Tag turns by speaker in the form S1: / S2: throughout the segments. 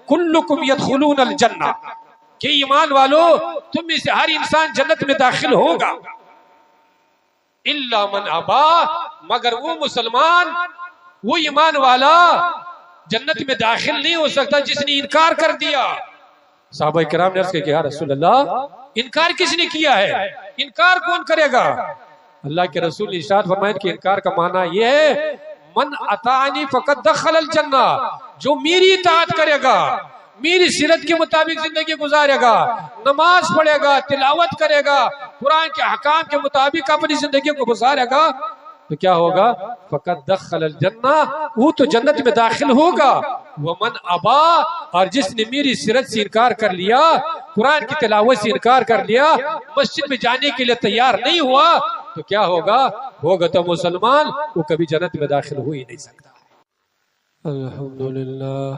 S1: کلکم یدخلون الجنہ، کہ ایمان والو تم میں سے ہر انسان جنت میں داخل ہوگا، الا من ابا، مگر وہ مسلمان، وہ ایمان والا جنت میں داخل نہیں ہو سکتا جس نے انکار کر دیا۔ صحابہ کرام نے عرض کیا کہ یا رسول اللہ انکار کس نے کیا ہے، انکار کون کرے گا؟ اللہ کے رسول نے ارشاد فرمایا کہ انکار کا معنی یہ ہے من اطاعنی فقد دخل الجنہ، جو میری اطاعت کرے گا، میری سیرت کے مطابق زندگی گزارے گا، نماز پڑھے گا، تلاوت کرے گا، قرآن کے احکام کے مطابق اپنی زندگی کو گزارے گا، تو کیا ہوگا؟ فقد دخل الجنہ، وہ تو جنت میں داخل ہوگا۔ ومن ابا، اور جس نے میری سیرت سے انکار کر لیا، قرآن کی تلاوت سے انکار کر لیا، مسجد میں جانے کے لیے تیار نہیں ہوا، تو کیا ہوگا؟ ہوگا تو مسلمان، وہ کبھی جنت میں داخل ہو ہی نہیں سکتا۔ الحمدللہ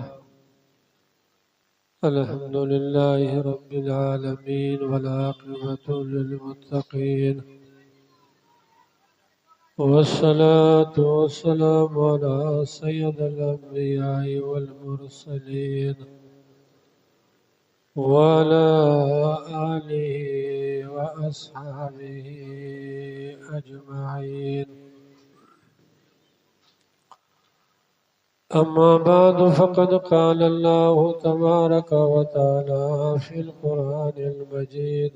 S1: رب العالمین والعاقبۃ للمتقین، والصلاة والسلام على سید الانبیاء والمرسلین وعلى آلہ واصحابہ اجمعین، اما بعد فقد قال اللہ تبارک وتعالی فی القرآن المجید،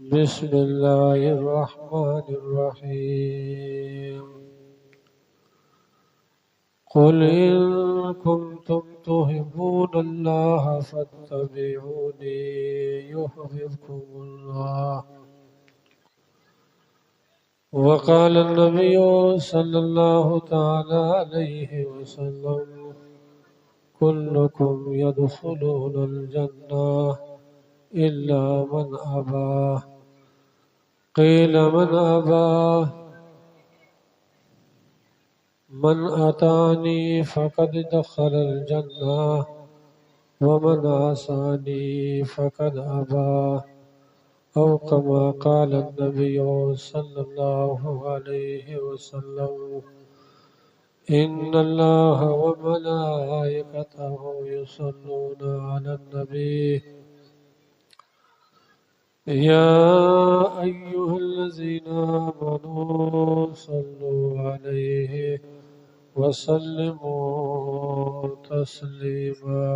S1: بسم اللہ الرحمن الرحیم، قل ان کنتم تحبون اللہ فاتبعونی یحببکم اللہ، وقال النبی صلی اللہ تعالی علیہ وسلم کلکم یدخلون الجنہ الا من ابا، قیل من ابا، من اتانی فقد دخل الجنہ ومن عصانی فقد ابا، او کما قال النبی صلی اللہ علیہ وسلم ان اللہ وملائکتہ یصلون علی النبی یا ایہا الذین آمنوا صلوا علیہ وسلموا تسلیما،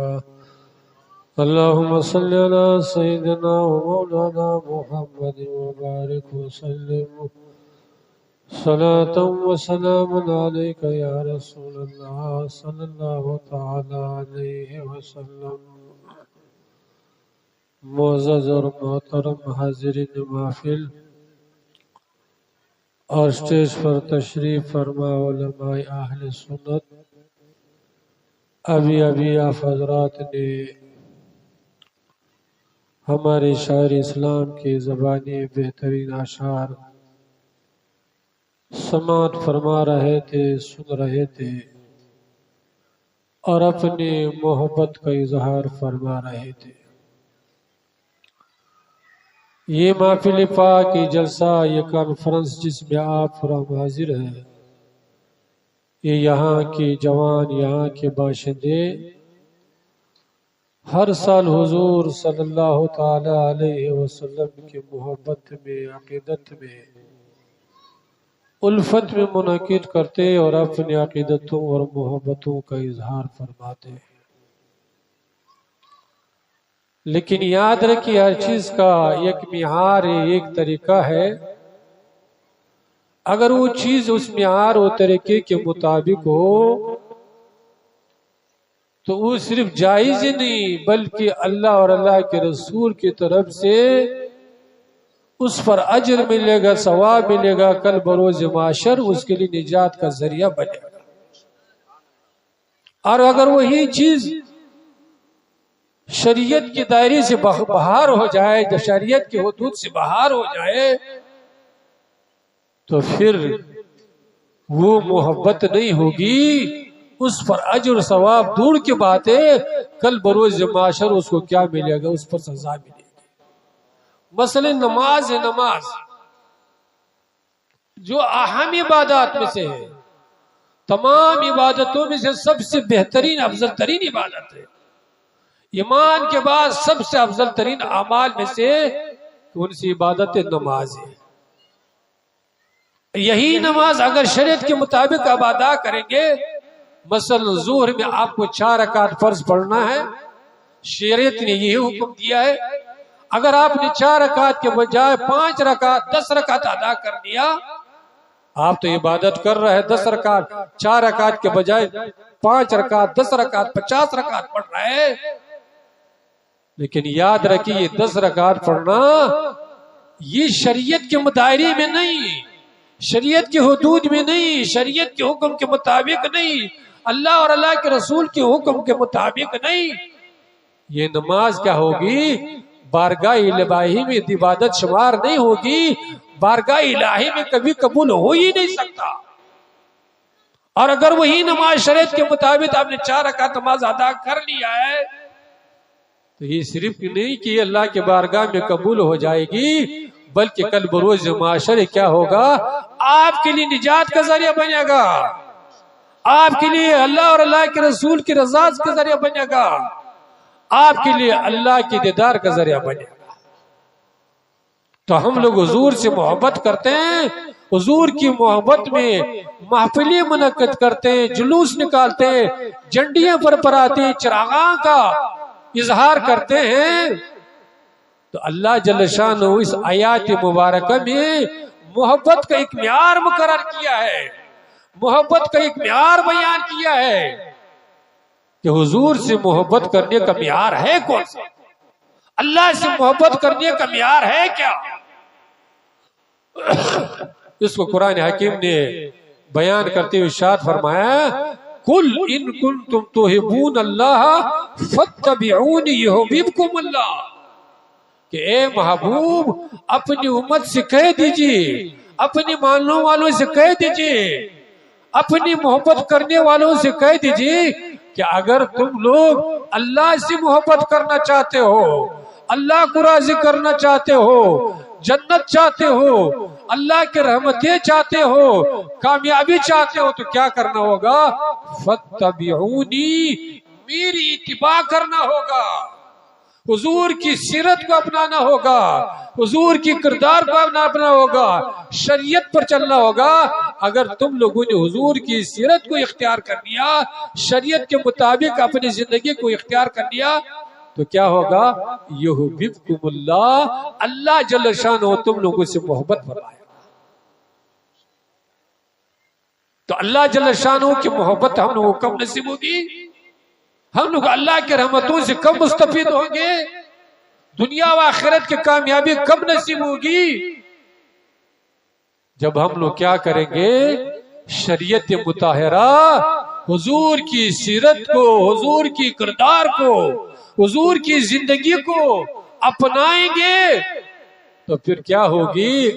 S1: اللہم صلی علی سیدنا ومولانا محمد وبارک وسلم صلاة وسلام علیک یا رسول اللہ صلی اللہ تعالی علیہ وسلم۔ معزز اور محترم حاضرین محفل اور اسٹیج پر تشریف فرما علماء اہل سنت، ابھی آپ حضرات نے ہمارے شاعر اسلام کی زبانی بہترین اشعار سماعت فرما رہے تھے، سن رہے تھے اور اپنی محبت کا اظہار فرما رہے تھے۔ یہ محفل پاک، یہ جلسہ، یہ کانفرنس جس میں آپ فراہم حاضر ہیں، یہ یہاں کی جوان، یہاں کے باشندے ہر سال حضور صلی اللہ تعالی علیہ وسلم کی محبت میں، عقیدت میں، الفت میں منعقد کرتے اور اپنی عقیدتوں اور محبتوں کا اظہار فرماتے ہیں۔ لیکن یاد رکھیے ہر چیز کا ایک معیار ہے، ایک طریقہ ہے۔ اگر وہ چیز اس معیار و طریقے کے مطابق ہو تو وہ صرف جائز ہی نہیں بلکہ اللہ اور اللہ کے رسول کی طرف سے اس پر اجر ملے گا، ثواب ملے گا، کل بروز محشر اس کے لیے نجات کا ذریعہ بنے گا۔ اور اگر وہی چیز شریعت کے دائرے سے باہر ہو جائے، جو شریعت کے حدود سے باہر ہو جائے، تو پھر وہ محبت نہیں ہوگی، اس پر اجر ثواب دور کی بات ہے، کل بروز محشر اس کو کیا ملے گا؟ اس پر سزا ملے گی۔ مثلا نماز ہے، نماز جو اہم عبادات میں سے ہے، تمام عبادتوں میں سے سب سے بہترین افضل ترین عبادت ہے. ایمان کے بعد سب سے افضل ترین اعمال میں سے کون سی عبادت؟ نماز ہے. یہی نماز اگر شریعت کے مطابق آپ ادا کریں گے، مثلا ظہر میں آپ کو 4 رکعت فرض پڑھنا ہے، شریعت نے یہی حکم دیا ہے. اگر آپ نے 4 رکعت کے بجائے 5 رکعت 10 رکعت ادا کر دیا، آپ تو عبادت کر رہے ہیں 10 رکعت، 4 رکعت کے بجائے 5 رکعت 10 رکعت 50 رکعت پڑھ رہے ہیں. لیکن یاد رکھیے یہ 10 رکعت پڑھنا یہ شریعت کے دائرے میں نہیں، شریعت کے حدود میں نہیں، شریعت کے حکم کے مطابق نہیں، اللہ اور اللہ کے رسول کے حکم کے مطابق نہیں. یہ نماز کیا ہوگی؟ بارگاہ الہی میں عبادت شمار نہیں ہوگی، بارگاہ الہی میں کبھی قبول ہو ہی نہیں سکتا. اور اگر وہی نماز شریعت کے مطابق آپ نے 4 رکعت نماز ادا کر لیا ہے تو یہ صرف نہیں کہ اللہ کے بارگاہ میں قبول ہو جائے گی، بلکہ کل بروز معاشر کیا ہوگا؟ آپ کے لیے نجات کا ذریعہ بنے گا، آپ کے لیے اللہ اور اللہ کے رسول کی رضا کا ذریعہ بنے گا، آپ کے لیے اللہ کی دیدار کا ذریعہ بنے گا. تو ہم لوگ حضور سے محبت کرتے ہیں، حضور کی محبت میں محفلیں منعقد کرتے ہیں، جلوس نکالتے ہیں، جھنڈیاں پر پراتے ہیں، چراغاں کا اظہار کرتے ہیں. تو اللہ جل شانہ اس آیات مبارکہ میں محبت کا ایک معیار مقرر کیا ہے، محبت کا ایک معیار بیان کیا ہے کہ حضور سے محبت کرنے کا معیار ہے کون سا؟ اللہ سے محبت کرنے کا معیار ہے کیا؟ اس کو قرآن حکیم نے بیان کرتے ہوئے ارشاد فرمایا، قل ان کنتم تحبون اللہ فاتبعونی یحببکم اللہ، کہ اے محبوب اپنی امت سے کہہ دیجئے، اپنی ماننے والوں سے کہہ دیجئے، اپنی محبت کرنے والوں سے کہہ دیجئے کہ اگر تم لوگ اللہ سے محبت کرنا چاہتے ہو، اللہ کو راضی کرنا چاہتے ہو، جنت چاہتے ہو، اللہ کے رحمتیں چاہتے ہو، کامیابی چاہتے ہو، تو کیا کرنا ہوگا؟ فاتبعونی، میری اتباع کرنا ہوگا، حضور کی سیرت کو اپنانا ہوگا، حضور کی کردار کو اپنانا ہوگا، شریعت پر چلنا ہوگا. اگر تم لوگوں نے حضور کی سیرت کو اختیار کر لیا، شریعت کے مطابق اپنی زندگی کو اختیار کر لیا، تو کیا ہوگا؟ یحببکم اللہ، اللہ جل شانہ تم لوگوں سے محبت فرمائے گا. تو اللہ جل شانہ کی محبت ہم لوگوں کو کب نصیب ہوگی؟ ہم لوگ اللہ کے رحمتوں سے کب مستفید ہوں گے؟ دنیا و آخرت کی کامیابی کب نصیب ہوگی؟ جب ہم لوگ کیا کریں گے؟ شریعت مطہرہ، حضور کی سیرت کو، حضور کی کردار کو، حضور کی زندگی کو اپنائیں گے تو پھر کیا ہوگی؟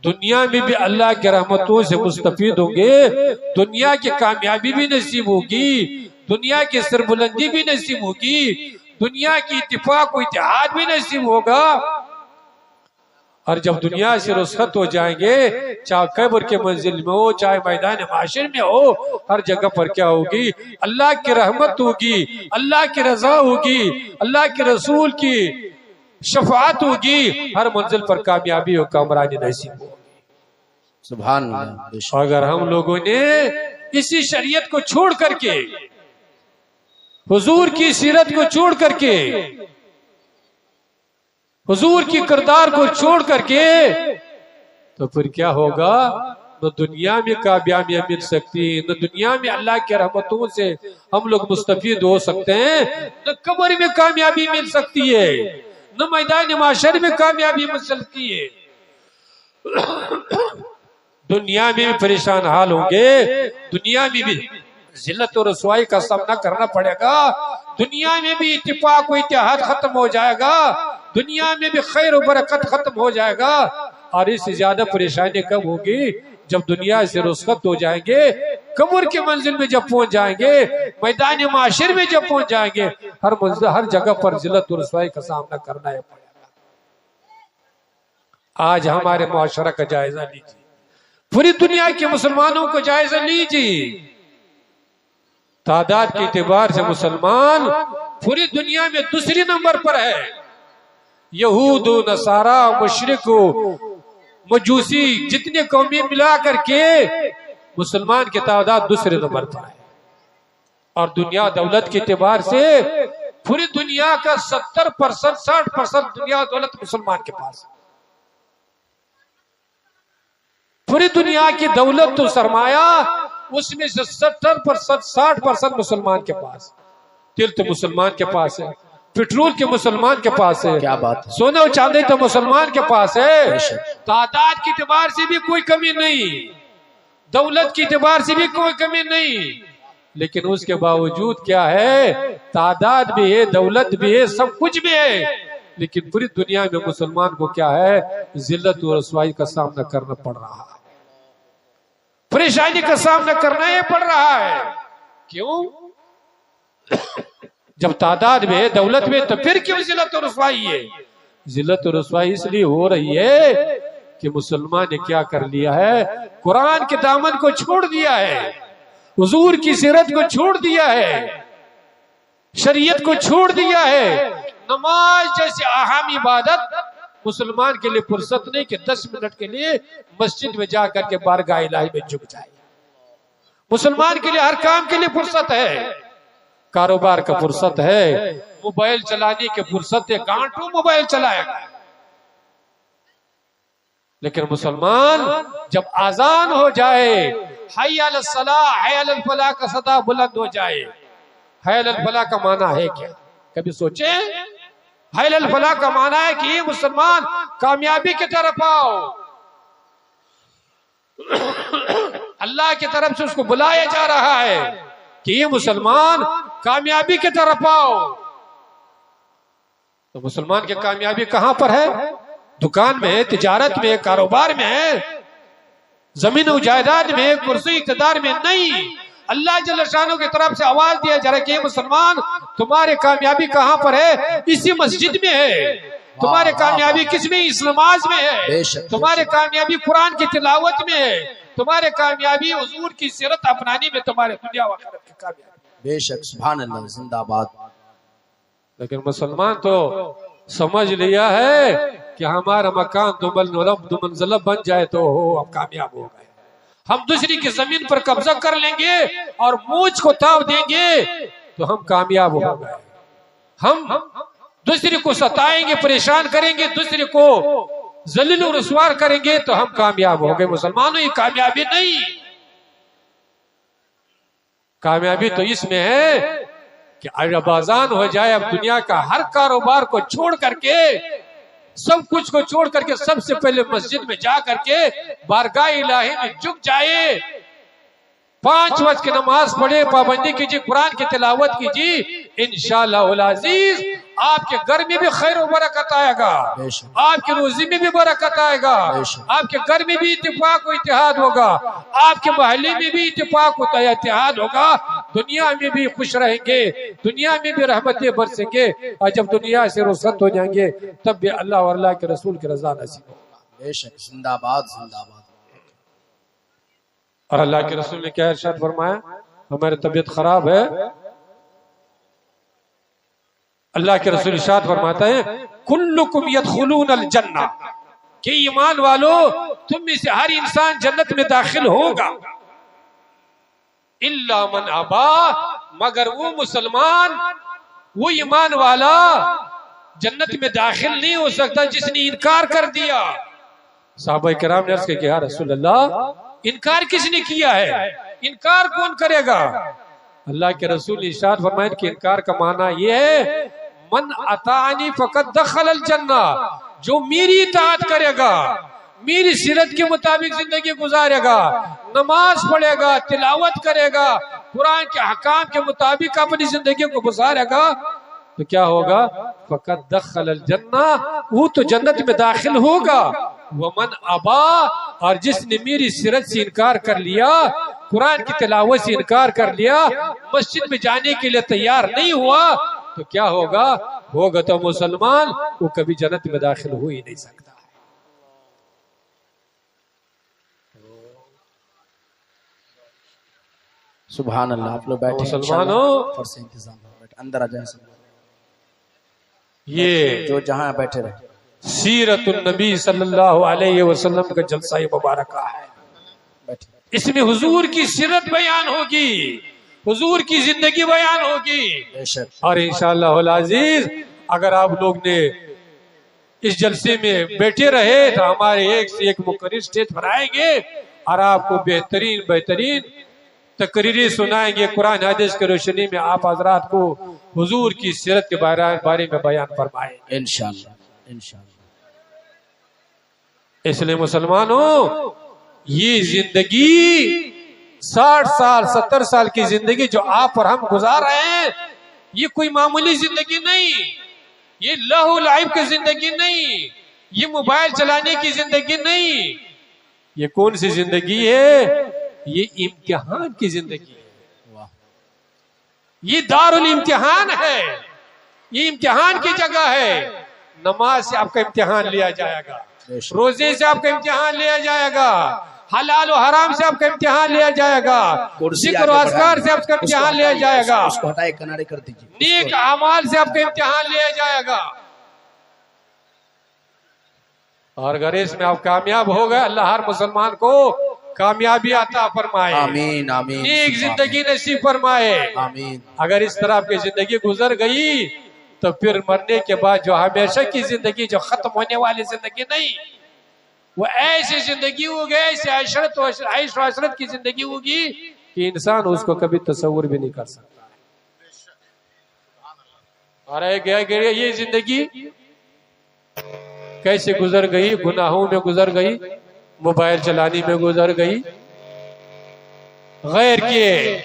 S1: دنیا میں بھی اللہ کے رحمتوں سے مستفید ہوں گے، دنیا کی کامیابی بھی نصیب ہوگی، دنیا کی سربلندی بھی نصیب ہوگی، دنیا کی اتفاق و اتحاد بھی نصیب ہوگا. اور جب دنیا سے رخصت ہو جائیں گے، چاہے قبر کے منزل میں ہو، چاہے میدان معاشر میں ہو، ہر جگہ پر کیا ہوگی؟ اللہ کی رحمت ہوگی، اللہ کی رضا ہوگی، اللہ کے رسول کی شفاعت ہوگی، ہر منزل پر کامیابی و کامرانی نصیب ہوگی.
S2: سبحان اللہ.
S1: اگر ہم لوگوں نے اسی شریعت کو چھوڑ کر کے، حضور کی سیرت کو چھوڑ کر کے، حضور کی کردار کو چھوڑ کر کے، تو پھر کیا ہوگا؟ نہ دنیا میں کامیابیاں مل سکتی، نہ دنیا میں اللہ کے رحمتوں سے ہم لوگ مستفید ہو سکتے ہیں، نہ قبر میں کامیابی مل سکتی ہے، نہ میدان معاشر میں کامیابی مل سکتی ہے. دنیا میں بھی پریشان حال ہوں گے، دنیا میں بھی ذلت و رسوائی کا سامنا کرنا پڑے گا، دنیا میں بھی اتفاق و اتحاد ختم ہو جائے گا، دنیا میں بھی خیر و برکت ختم ہو جائے گا. اور اس سے زیادہ پریشانی کب ہوگی؟ جب دنیا سے رخصت ہو جائیں گے، قبر کے منزل میں جب پہنچ جائیں گے، میدان معاشر میں جب پہنچ جائیں گے، ہر جگہ پر ذلت و رسوائی کا سامنا کرنا ہے پڑے گا. آج ہمارے معاشرہ کا جائزہ لیجیے، پوری دنیا کے مسلمانوں کو جائزہ لیجیے، تعداد کے اعتبار سے مسلمان پوری دنیا میں دوسری نمبر پر ہے۔ یہود و نصارہ، مشرک و مجوسی، جتنے قومیں ملا کر کے مسلمان کی تعداد دوسرے نمبر پر ہے، اور دنیا دولت کے اعتبار سے پوری دنیا کا 70% 60% دنیا دولت مسلمان کے پاس ہے۔ پوری دنیا کی دولت تو سرمایہ اس میں سے 70% 60% مسلمان کے پاس، تیل تو مسلمان کے پاس ہے، پیٹرول کے مسلمان کے پاس ہے،
S2: کیا بات ہے،
S1: سونا و چاندی تو مسلمان کے پاس ہے، تعداد کے اعتبار سے بھی کوئی کمی نہیں، دولت کے اعتبار سے بھی کوئی کمی نہیں، لیکن اس کے باوجود کیا ہے، تعداد بھی ہے، دولت بھی ہے، سب کچھ بھی ہے، لیکن پوری دنیا میں مسلمان کو کیا ہے، ذلت و رسوائی کا سامنا کرنا پڑ رہا ہے، پریشانی کا سامنا کرنا ہی پڑ رہا ہے۔ کیوں؟ جب تعداد میں دولت میں تو پھر کیوں ذلت و رسوائی ہے؟ ذلت و رسوائی اس لیے ہو رہی ہے کہ مسلمان نے کیا کر لیا ہے، قرآن کے دامن کو چھوڑ دیا ہے، حضور کی سیرت کو چھوڑ دیا ہے، شریعت کو چھوڑ دیا ہے۔ نماز جیسے اہم عبادت مسلمان کے لیے فرصت نہیں کہ 10 منٹ کے لیے مسجد میں جا کر کے بارگاہ الہی میں جھک جائے۔ مسلمان کے لیے ہر کام کے لیے فرصت ہے، کاروبار کا فرصت ہے، موبائل چلانے کی فرصت ہے، گھنٹوں موبائل چلائے گا، لیکن مسلمان جب اذان ہو جائے، حی علی الصلاۃ حی علی الفلاح کا صدا بلند ہو جائے، حی علی الفلاح کا معنی ہے کیا؟ کبھی سوچیں؟ حی علی الفلاح کا معنی ہے کہ یہ مسلمان کامیابی کی طرف آؤ، اللہ کی طرف سے اس کو بلایا جا رہا ہے کہ یہ مسلمان کامیابی کی طرف آؤ۔ تو مسلمان کی کامیابی کہاں پر ہے؟ دکان میں، تجارت میں، کاروبار میں ہے، زمین و جائیداد میں، کرسی اقتدار میں نہیں۔ اللہ جل شانہ کی طرف سے آواز دیا جا رہا ہے کہ مسلمان تمہاری کامیابی کہاں پر ہے؟ اسی مسجد میں ہے۔ تمہاری کامیابی کس میں؟ اس نماز میں ہے۔ تمہاری کامیابی قرآن کی تلاوت میں ہے۔ تمہاری کامیابی حضور کی سیرت اپنانے میں تمہارے دنیا و آخرت کی کامیابی۔
S2: بے شک، سبحان اللہ، زندہ باد۔
S1: لیکن مسلمان تو سمجھ لیا ہے کہ ہمارا مکان دو منزلہ بن جائے تو ہم کامیاب ہو گئے، ہم دوسری کی زمین پر قبضہ کر لیں گے اور مونچھ کو تاو دیں گے تو ہم کامیاب ہو گئے، ہم دوسری کو ستائیں گے، پریشان کریں گے، دوسری کو ذلیل و رسوار کریں گے تو ہم کامیاب ہو گئے۔ مسلمانوں یہ کامیابی نہیں، کامیابی تو اس میں ہے کہ اب آزان ہو جائے، اب دنیا کا ہر کاروبار کو چھوڑ کر کے، سب کچھ کو چھوڑ کر کے سب سے پہلے مسجد میں جا کر کے بارگاہ الہی میں جھک جائے، 5 وقت کی نماز پڑھے، پابندی کیجیے، قرآن کی تلاوت کیجیے، انشاءاللہ العزیز آپ کے گھر میں بھی خیر و برکت آئے گا، آپ کی روزی میں بھی برکت آئے گا، آپ کے گھر میں بھی اتفاق و اتحاد ہوگا، آپ کے محلے میں بھی اتفاق و اتحاد ہوگا، دنیا میں بھی خوش رہیں گے، دنیا میں بھی رحمتیں برسیں گے، اور جب دنیا سے رخصت ہو جائیں گے تب بھی اللہ اور اللہ کے رسول کی رضا نصیب ہوگا۔
S2: بے شک، زندہ باد، زندہ باد۔
S1: اور اللہ کے رسول نے کیا ارشاد فرمایا؟ ہماری طبیعت خراب ہے، اللہ کے رسول ارشاد فرماتا ہے کلکم یدخلون الجنہ، کہ ایمان والو تم میں سے ہر انسان جنت میں داخل ہوگا، الا من ابا، مگر وہ مسلمان، وہ ایمان والا جنت میں داخل نہیں ہو سکتا جس نے انکار کر دیا۔ صحابہ کرام نے عرض کیا کہ یا رسول اللہ انکار کس نے کیا ہے؟ انکار کون کرے گا؟ اللہ کے رسول نے ارشاد فرمایا کہ انکار کا معنی یہ ہے من اطاعنی فقد دخل الجنہ، جو میری اطاعت کرے گا، میری سیرت کے مطابق زندگی گزارے گا، نماز پڑھے گا، تلاوت کرے گا، قرآن کے احکام کے مطابق اپنی زندگی کو گزارے گا تو کیا ہوگا؟ فقد دخل الجنہ، وہ تو جنت میں داخل ہوگا۔ ومن ابا، اور جس نے میری سیرت سے انکار کر لیا، قرآن کی تلاوت سے انکار کر لیا، مسجد میں جانے کے لیے تیار نہیں ہوا تو کیا ہوگا؟ ہوگا تو مسلمان وہ کبھی جنت میں داخل ہو ہی نہیں سکتا ہے۔
S2: سبحان اللہ. آپ لوگ بیٹھے
S1: مسلمانوں
S2: پر سے انتظام بیٹھے اندر آ جائیں سب.
S1: یہ
S2: جو جہاں بیٹھے رہے.
S1: سیرت النبی صلی اللہ علیہ وسلم کا جلسہ مبارکہ ہے.
S2: بیٹھے.
S1: اس میں حضور کی سیرت بیان ہوگی، حضور کی زندگی بیان ہوگی.
S2: بے شک.
S1: اور انشاءاللہ العزیز اگر آپ لوگ نے اس جلسے میں بیٹھے رہے تو ہمارے ایک سے ایک مقرر اسٹیج پر آئیں گے اور آپ کو بہترین تقریریں سنائیں گے. قرآن حدیث کی روشنی میں آپ حضرات کو حضور کی سیرت کے بارے میں بیان فرمائیں گے
S2: انشاءاللہ. انشاءاللہ.
S1: اس لیے مسلمانوں یہ زندگی 60 سال 70 سال کی زندگی جو آپ اور ہم گزار رہے ہیں یہ کوئی معمولی زندگی نہیں، یہ لہو لعب کی زندگی نہیں، یہ موبائل چلانے کی زندگی نہیں. یہ کون سی زندگی ہے؟ یہ امتحان کی زندگی ہے.
S2: واہ.
S1: یہ دار الامتحان ہے، یہ امتحان کی جگہ ہے. نماز سے آپ کا امتحان لیا جائے گا، روزے سے آپ کا امتحان لیا جائے گا، حلال و حرام سے آپ کا امتحان لیا جائے گا، ذکر و اذکار سے آپ کا امتحان لیا جائے گا،
S2: اس کو ہٹائے کنارے کر دیجیے.
S1: نیک اعمال سے آپ کا امتحان لیا جائے گا. اور اگر اس میں آپ کامیاب ہو گئے اللہ ہر مسلمان کو کامیابی عطا فرمائے،
S2: آمین آمین.
S1: نیک زندگی نصیب فرمائے.
S2: آمین.
S1: اگر اس طرح آپ کی زندگی گزر گئی تو پھر مرنے کے بعد جو ہمیشہ کی زندگی جو ختم ہونے والی زندگی نہیں، وہ ایسی زندگی ہوگی، ایسی عیش و عشرت کی زندگی ہوگی کہ انسان اس کو کبھی تصور بھی نہیں کر سکتا. اور یہ زندگی کیسے گزر گئی؟ گناہوں میں گزر گئی، موبائل چلانے میں گزر گئی، غیر کے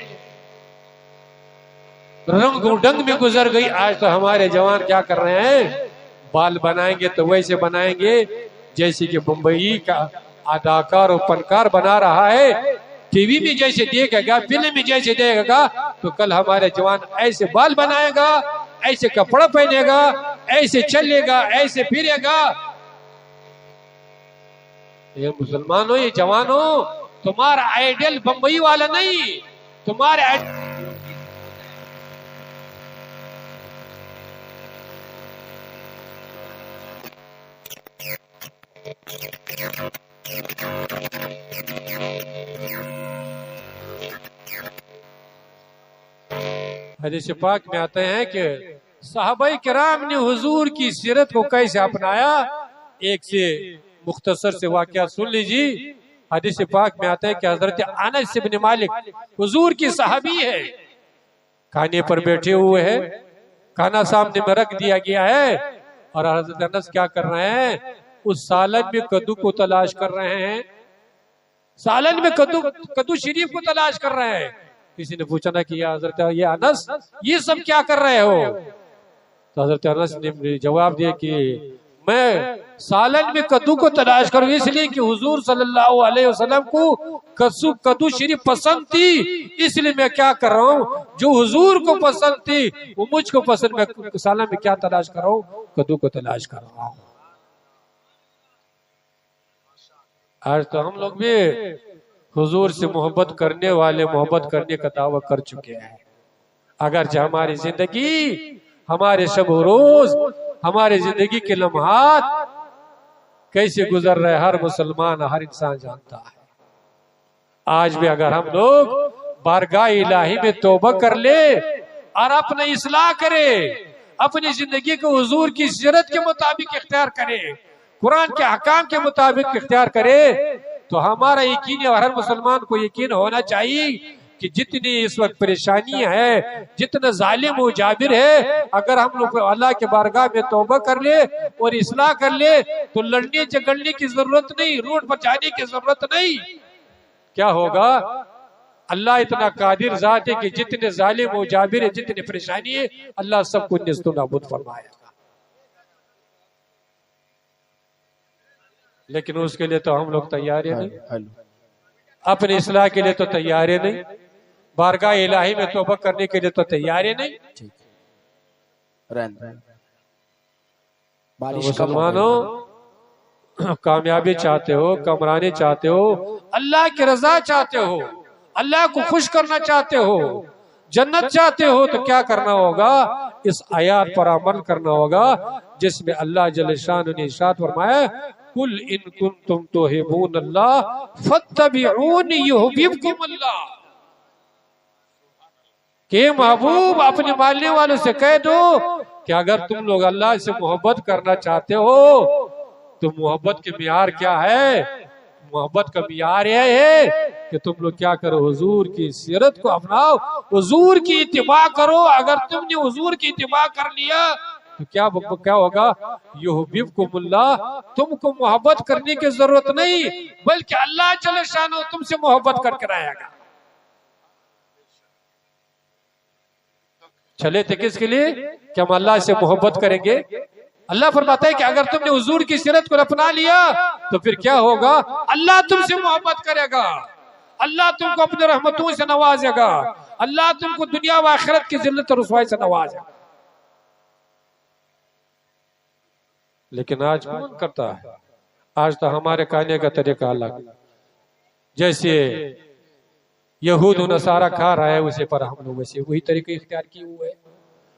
S1: رنگ و ڈنگ میں گزر گئی. آج تو ہمارے جوان کیا کر رہے ہیں؟ بال بنائیں گے تو ویسے بنائیں گے جیسے کہ بمبئی کا اداکار اور فنکار بنا رہا ہے. ٹی وی میں جیسے دیکھے گا، فلم میں جیسے دیکھے گا، تو کل ہمارے جوان ایسے بال بنائے گا، ایسے کپڑا پہنے گا، ایسے چلے گا، ایسے پھرے گا. یہ مسلمانوں، یہ جوانوں، تمہارا آئیڈیل بمبئی والا نہیں، تمہارے حدیث پاک میں آتے ہیں کہ صحابہ کرام نے حضور کی سیرت کو کیسے اپنایا. ایک سے مختصر سے واقعہ سن لیجیے. حدیث پاک میں آتا ہے کہ حضرت انس بن مالک حضور کی صحابی ہے، کھانے پر بیٹھے ہوئے ہیں، کھانا سامنے میں رکھ دیا گیا ہے اور حضرت انس کیا کر رہے ہیں؟ اس سالن میں کدو کو تلاش کر رہے ہیں، سالن میں کدو شریف کو تلاش کر رہے ہیں. کسی نے پوچھا نا کہ یا حضرت یہ انس یہ سب کیا کر رہے ہو؟ تو حضرت انس نے جواب دیا کہ میں سالن میں کدو کو تلاش کروں اس لیے کہ حضور صلی اللہ علیہ وسلم کو کدو شریف پسند تھی، اس لیے میں کیا کر رہا ہوں؟ جو حضور کو پسند تھی وہ مجھ کو پسند، میں سالن میں کیا تلاش کر رہا ہوں؟ کدو کو تلاش کر رہا ہوں. آج تو ہم لوگ بھی حضور سے محبت کرنے والے محبت کرنے کا دعویٰ کر چکے ہیں. اگرچہ ہماری زندگی، ہمارے شب و روز، ہماری زندگی کے لمحات کیسے گزر رہے ہر مسلمان، ہر انسان جانتا ہے. آج بھی اگر ہم لوگ بارگاہ الہی میں توبہ کر لے اور اپنا اصلاح کرے، اپنی زندگی کو حضور کی سیرت کے مطابق اختیار کرے، قرآن کے احکام کے مطابق اختیار کرے، تو ہمارا یقین اور ہر مسلمان کو یقین ہونا چاہیے کہ جتنی اس وقت پریشانی ہے، جتنا ظالم و جابر ہے، اگر ہم لوگ اللہ کے بارگاہ میں توبہ کر لے اور اصلاح کر لے تو لڑنے جھگڑنے کی ضرورت نہیں، روڈ پر جانے کی ضرورت نہیں. کیا ہوگا؟ اللہ اتنا قادر ذات ہے کہ جتنے ظالم و جابر ہے، جتنی پریشانی ہے، اللہ سب کو نیست و نابود فرمائے گا. لیکن اس کے لیے تو ہم لوگ تیار ہیں نہیں، اپنے اصلاح کے لیے تو تیار ہیں نہیں، بارگاہ الہی میں توبہ کرنے کے لیے تو تیار ہیں نہیں. مسلمانوں، کامیابی چاہتے ہو، کمرانی چاہتے ہو، اللہ کی رضا چاہتے ہو، اللہ کو خوش کرنا چاہتے ہو، جنت چاہتے ہو، تو کیا کرنا ہوگا؟ اس آیات پر عمل کرنا ہوگا جس میں اللہ جل شانہ نے ارشاد فرمایا قل ان کنتم تحبون اللہ فاتبعونی یحببکم اللہ، کہ محبوب اپنے ماننے والوں سے کہہ دو کہ اگر تم لوگ اللہ سے محبت کرنا چاہتے ہو تو محبت کے معیار کیا ہے؟ محبت کا معیار یہ ہے کہ تم لوگ کیا کرو؟ حضور کی سیرت کو اپناؤ، حضور کی اتباع کرو۔ اگر تم نے حضور کی اتباع کر لیا تو کیا ہوگا؟ یحببکم اللہ، تم کو محبت کرنے کی ضرورت نہیں بلکہ اللہ جل شانہ تم سے محبت کر کے رہے گا۔ چلے تھے کس کے لیے؟ کہ ہم اللہ سے محبت کریں گے۔ اللہ فرماتا ہے کہ اگر تم نے حضور کی سیرت کو اپنا لیا تو پھر کیا ہوگا؟ اللہ تم سے محبت کرے گا، اللہ تم کو اپنے رحمتوں سے نوازے گا، اللہ تم کو دنیا و آخرت کی ذلت اور رسوائی سے نوازے گا۔ لیکن آج کون کرتا ہے؟ آج تو ہمارے کہنے کا طریقہ الگ، جیسے یہود و نصارہ کھا رہا ہے اسے پر ہم لوگ ویسے وہی طریقہ اختیار کیے ہوئے۔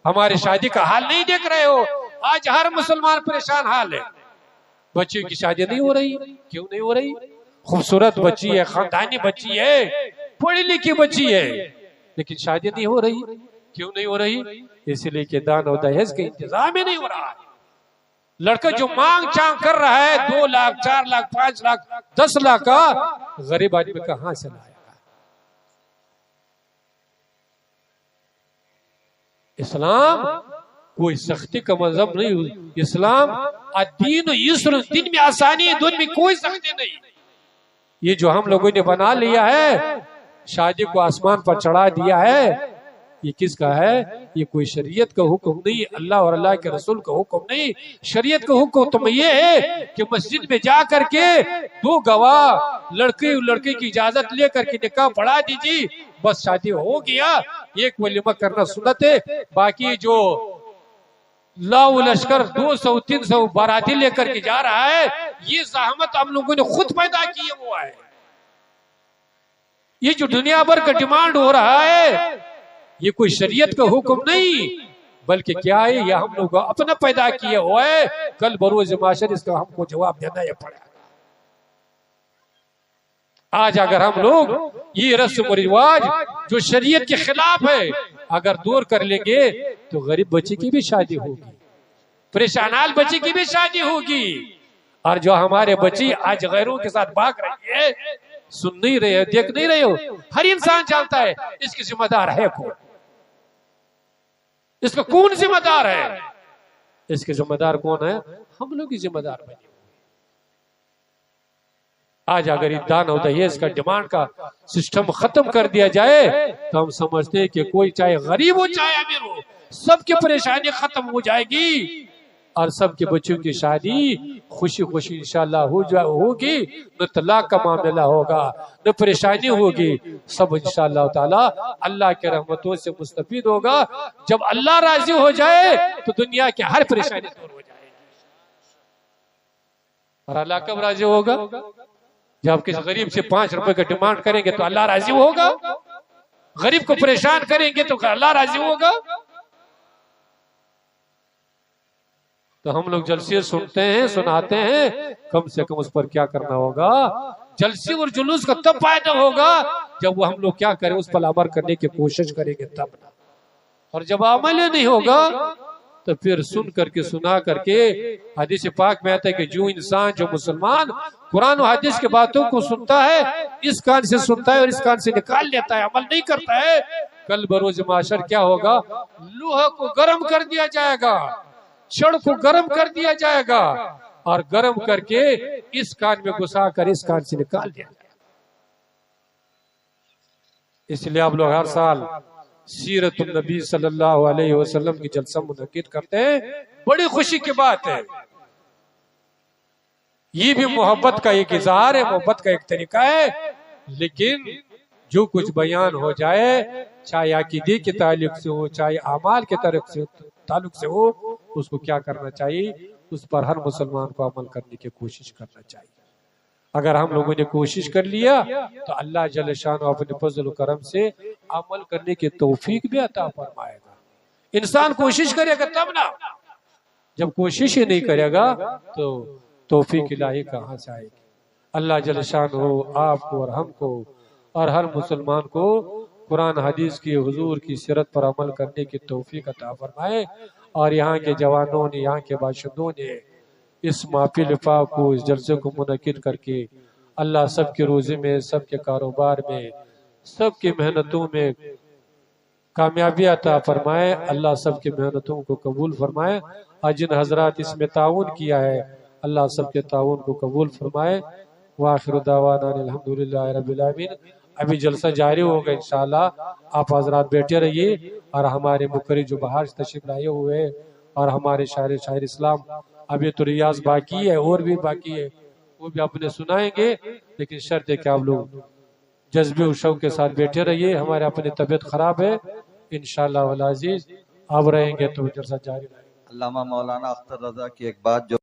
S1: ہماری شادی کا حال نہیں دیکھ رہے ہو؟ آج ہر مسلمان پریشان حال ہے، بچیوں کی شادی نہیں ہو رہی۔ کیوں نہیں ہو رہی؟ خوبصورت بچی ہے، خاندانی بچی ہے، پڑھی لکھی بچی ہے، لیکن شادی نہیں ہو رہی۔ کیوں نہیں ہو رہی؟ اس لیے کہ دان و دہیز کا انتظام ہی نہیں ہو رہا ہے۔ لڑکا جو مانگ چانگ کر رہا ہے 2 لاکھ 4 لاکھ 5 لاکھ 10 لاکھ کا، غریب آدمی کہاں سے لائے گا؟ اسلام کوئی سختی کا مذہب نہیں، اسلام الدین یسر، دین میں آسانی ہے، دین میں کوئی سختی نہیں۔ یہ جو ہم لوگوں نے بنا لیا ہے، شادی کو آسمان پر چڑھا دیا ہے، یہ کس کا ہے؟ یہ کوئی شریعت کا حکم نہیں، اللہ اور اللہ کے رسول کا حکم نہیں۔ شریعت کا حکم تم یہ ہے کہ مسجد میں جا کر کے 2 گواہ لڑکی کی اجازت لے کر کے نکاح پڑھا دیجیے، بس شادی ہو گیا۔ ایک ولیمہ کرنا سنت ہے، باقی جو لاؤ لشکر 200 300 باراتی لے کر کے جا رہا ہے، یہ زحمت ہم لوگوں نے خود پیدا کی ہوا ہے۔ یہ جو دنیا بھر کا ڈیمانڈ ہو رہا ہے، یہ کوئی شریعت کا حکم نہیں بلکہ کیا ہے؟ یہ ہم لوگ اپنا پیدا کیے ہوا ہے۔ کل بروز معاشر اس کا ہم کو جواب دینا یہ پڑے گا۔ آج اگر ہم لوگ یہ رسم و رواج جو شریعت کے خلاف ہے اگر دور کر لیں گے تو غریب بچے کی بھی شادی ہوگی، پریشان حال بچے کی بھی شادی ہوگی، اور جو ہمارے بچی آج غیروں کے ساتھ بھاگ رہی ہے، سن نہیں رہے ہو، دیکھ نہیں رہے ہو، ہر انسان جانتا ہے اس کی ذمہ دار ہے کون، اس کا کون ذمہ دار ہے؟ اس کے ذمہ دار کون ہے؟ ہم لوگ کی ذمہ دار بنے۔ آج اگر دان و دہیز کا ڈیمانڈ کا سسٹم ختم کر دیا جائے تو ہم سمجھتے ہیں کہ کوئی چاہے غریب ہو چاہے امیر ہو، سب کی پریشانی ختم ہو جائے گی اور سب کے بچوں کی شادی خوشی خوشی انشاءاللہ ہوگی، نہ طلاق کا معاملہ ہوگا، نہ پریشانی ہوگی، سب انشاءاللہ تعالی اللہ کے رحمتوں سے مستفید ہوگا۔ جب اللہ راضی ہو جائے تو دنیا کی ہر پریشانی دور ہو جائے گی۔ اور اللہ کب راضی ہوگا؟ جب کسی غریب سے 5 روپے کا ڈیمانڈ کریں گے تو اللہ راضی ہوگا، غریب کو پریشان کریں گے تو اللہ راضی ہوگا۔ تو ہم لوگ جلسے سنتے ہیں، سناتے ہیں، کم سے کم اس پر کیا کرنا ہوگا؟ جلسے اور جلوس کا تب فائدہ ہوگا جب وہ ہم لوگ کیا کریں؟ اس پر عمل کرنے کی کوشش کریں گے تب نہ، اور جب عمل نہیں ہوگا تو پھر سن کر کے سنا کر کے، حدیث پاک میں آتا ہے کہ جو انسان جو مسلمان قرآن و حدیث کے باتوں کو سنتا ہے، اس کان سے سنتا ہے اور اس کان سے نکال لیتا ہے، عمل نہیں کرتا ہے، کل بروز محشر کیا ہوگا؟ لوہے کو گرم کر دیا جائے گا، چھڑ کو گرم کر دیا جائے گا، اور گرم کر کے اس کان میں گھسا کر اس کان سے نکال دیا جائے گا۔ اس لیے آپ لوگ ہر سال سیرت النبی صلی اللہ علیہ وسلم کی جلسہ منعقد کرتے ہیں، بڑی خوشی کی بات ہے۔ یہ بھی محبت کا ایک اظہار ہے، محبت کا ایک طریقہ ہے، لیکن جو کچھ بیان ہو جائے، چاہے عقیدے کے تعلق سے ہو، چاہے اعمال کے تعلق سے ہو، اس کو کیا کرنا چاہیے؟ اس پر ہر مسلمان کو عمل کرنے کی کوشش کرنا چاہیے۔ اگر ہم لوگوں نے کوشش کر لیا تو اللہ جل شان اپنے فضل و کرم سے عمل کرنے کی توفیق بھی عطا فرمائے گا۔ انسان کوشش کرے گا تب نا، جب کوشش ہی نہیں کرے گا تو توفیق الہی کہاں سے آئے گی۔ اللہ جل شان ہو آپ کو اور ہم کو اور ہر مسلمان کو قرآن حدیث کی حضور کی سیرت پر عمل کرنے کی توفیق عطا فرمائے، اور یہاں کے جوانوں نے، یہاں کے باشندوں نے اس محفل پاک کو، اس جلسے کو منعقد کر کے اللہ سب کے روزے میں، سب کے کاروبار میں، سب کی محنتوں میں کامیابی عطا فرمائے۔ اللہ سب کی محنتوں کو قبول فرمائے، اور جن حضرات اس میں تعاون کیا ہے اللہ سب کے تعاون کو قبول فرمائے۔ وآخر دعوانا الحمدللہ رب العالمین۔ ابھی جلسہ جاری ہوگا انشاءاللہ، آپ حضرات بیٹھے رہیے، اور ہمارے مقرر جو باہر سے تشریف لائے ہوئے اور ہمارے شاعر اسلام، ابھی تو ریاض باقی ہے اور بھی باقی ہے، وہ بھی اپنے سنائیں گے، لیکن شرط ہے کہ آپ لوگ جذبے و شوق کے ساتھ بیٹھے رہیے۔ ہمارے اپنی طبیعت خراب ہے، انشاءاللہ والعزیز آپ رہیں گے تو جلسہ جاری رہے گا۔
S3: علامہ مولانا اختر رضا کی ایک بات جو